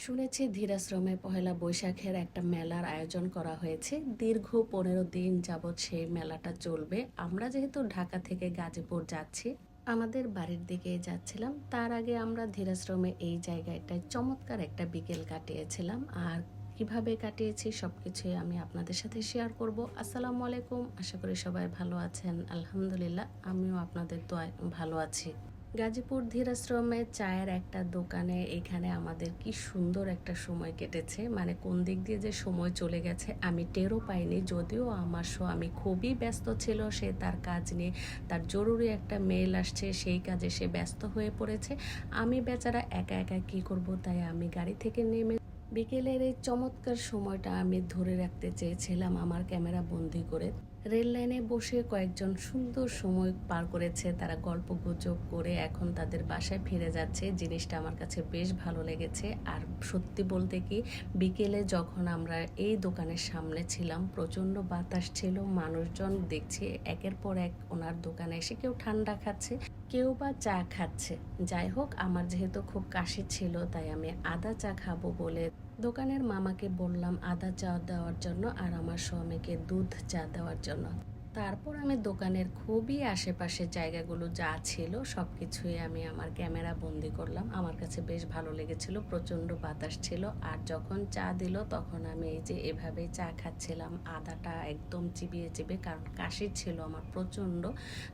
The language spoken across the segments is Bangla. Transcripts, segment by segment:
শুনেছি ধীরাশ্রমে পহেলা বৈশাখের একটা মেলার আয়োজন করা হয়েছে। দীর্ঘ 15 দিন যাবৎ সেই মেলাটা চলবে। আমরা যেহেতু ঢাকা থেকে গাজীপুর যাচ্ছি, আমাদের বাড়ির দিকে যাচ্ছিলাম, তার আগে আমরা ধীরাশ্রমে এই জায়গাটায় চমৎকার একটা বিকেল কাটিয়েছিলাম। আর কিভাবে কাটিয়েছি সবকিছুই আমি আপনাদের সাথে শেয়ার করব। আসসালামু আলাইকুম, আশা করি সবাই ভালো আছেন। আলহামদুলিল্লাহ, আমিও আপনাদের দোয়ায় ভালো আছি। গাজীপুর ধীরাশ্রমে চায়ের একটা দোকানে এখানে আমাদের কি সুন্দর একটা সময় কেটেছে, মানে কোন দিক দিয়ে যে সময় চলে গেছে আমি টেরও পাইনি। যদিও আমার স্বামী খুবই ব্যস্ত ছিল, সে তার কাজ নিয়ে, তার জরুরি একটা মেইল আসছে, সেই কাজে সে ব্যস্ত হয়ে পড়েছে। আমি বেচারা একা একা কি করব, তাই আমি গাড়ি থেকে নেমে বিকেলের এই চমৎকার সময়টা আমি ধরে রাখতে চেয়েছিলাম আমার ক্যামেরা বন্দি করে। রেল লাইনে বসে কয়েকজন সুন্দর সময় পার করেছে, তারা গল্প গুজব করে এখন তাদের বাসায় ফিরে যাচ্ছে। জিনিসটা আমার কাছে বেশ ভালো লেগেছে। আর সত্যি বলতে কি, বিকেলে যখন আমরা এই দোকানের সামনে ছিলাম, প্রচণ্ড বাতাস ছিল, মানুষজন দেখছি একের পর এক ওনার দোকানে এসে কেউ ঠান্ডা খাচ্ছে, কেউ বা চা খাচ্ছে। যাই হোক, আমার যেহেতু খুব কাশি ছিল, তাই আমি আদা চা খাবো বলে দোকানের মামাকে বললাম আদা চা দেওয়ার জন্য আর আমার স্বামীকে দুধ চা দেওয়ার জন্য। তারপর আমি দোকানের খুবই আশেপাশের জায়গাগুলো যা ছিল সব কিছুই আমি আমার ক্যামেরা বন্দি করলাম। আমার কাছে বেশ ভালো লেগেছিল, প্রচণ্ড বাতাস ছিল। আর যখন চা দিল তখন আমি এই যে এভাবেই চা খাচ্ছিলাম, আদাটা একদম চিবিয়ে চিবিয়ে, কারণ কাশি ছিল আমার প্রচণ্ড।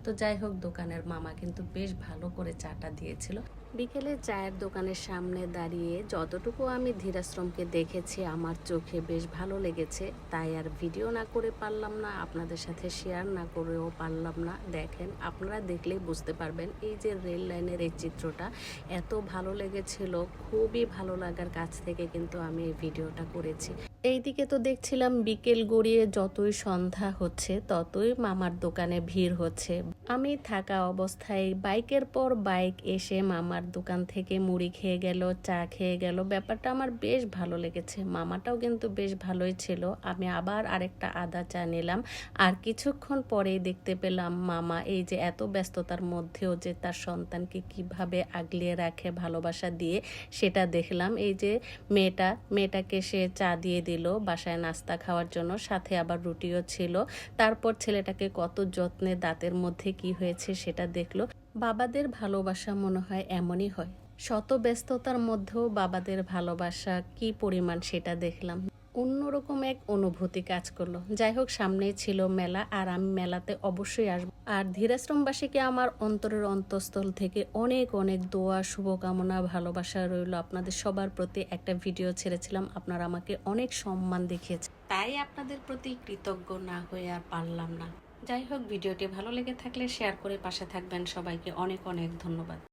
তো যাই হোক, দোকানের মামা কিন্তু বেশ ভালো করে চাটা দিয়েছিল। বিকেলে চায়ের দোকানের সামনে দাঁড়িয়ে যতটুকু আমি ধীরাশ্রমকে দেখেছি আমার চোখে বেশ ভালো লেগেছে, তাই আর ভিডিও না করে পারলাম না, আপনাদের সাথে শেয়ার না করেও পারলাম না। দেখেন, আপনারা দেখলেই বুঝতে পারবেন এই যে রেল লাইনের এই চিত্রটা এত ভালো লেগেছিল। খুবই ভালো লাগার কাছ থেকে কিন্তু আমি এই ভিডিওটা করেছি। এইদিকে তো দেখছিলাম বিকেল গড়িয়ে যতই সন্ধ্যা হচ্ছে ততই মামার দোকানে ভিড় হচ্ছে। আমি থাকা অবস্থায় বাইকের পর বাইক এসে মামার দোকান থেকে মুড়ি খেয়ে গেল, চা খেয়ে গেল। ব্যাপারটা আমার বেশ ভালো লেগেছে। মামাটাও কিন্তু বেশ ভালোই ছিল। আমি আবার আরেকটা আদা চা নিলাম। আর কিছুক্ষণ পরেই দেখতে পেলাম মামা এই যে এত ব্যস্ততার মধ্যেও যে তার সন্তানকে কিভাবে আগলিয়ে রাখে ভালোবাসা দিয়ে, সেটা দেখলাম। এই যে মেয়েটাকে সে চা দিয়ে দিল বাসায় নাস্তা খাওয়ার জন্য, সাথে আবার রুটিও ছিল। তারপর ছেলেটাকে কত যত্নে দাঁতের মধ্যে কি হয়েছে সেটা দেখলো। বাবাদের ভালোবাসা মনে হয় এমনই হয়, শত ব্যস্ততার মধ্যেও বাবাদের ভালোবাসা কি পরিমাণ সেটা দেখলাম। অন্যরকম এক অনুভূতি কাজ করলো। যাই হোক, সামনেই ছিল মেলা, আর আমি মেলাতে অবশ্যই আসবো। আর ধীরাশ্রমবাসীকে আমার অন্তরের অন্তঃস্থল থেকে অনেক অনেক দোয়া, শুভকামনা, ভালোবাসা রইল। আপনাদের সবার প্রতি একটা ভিডিও ছেড়েছিলাম, আপনারা আমাকে অনেক সম্মান দেখিয়েছেন, তাই আপনাদের প্রতি কৃতজ্ঞ না হয়ে আর পারলাম না। যাই হোক, ভিডিওটি ভালো লেগে থাকলে শেয়ার করে পাশে থাকবেন। সবাইকে অনেক অনেক ধন্যবাদ।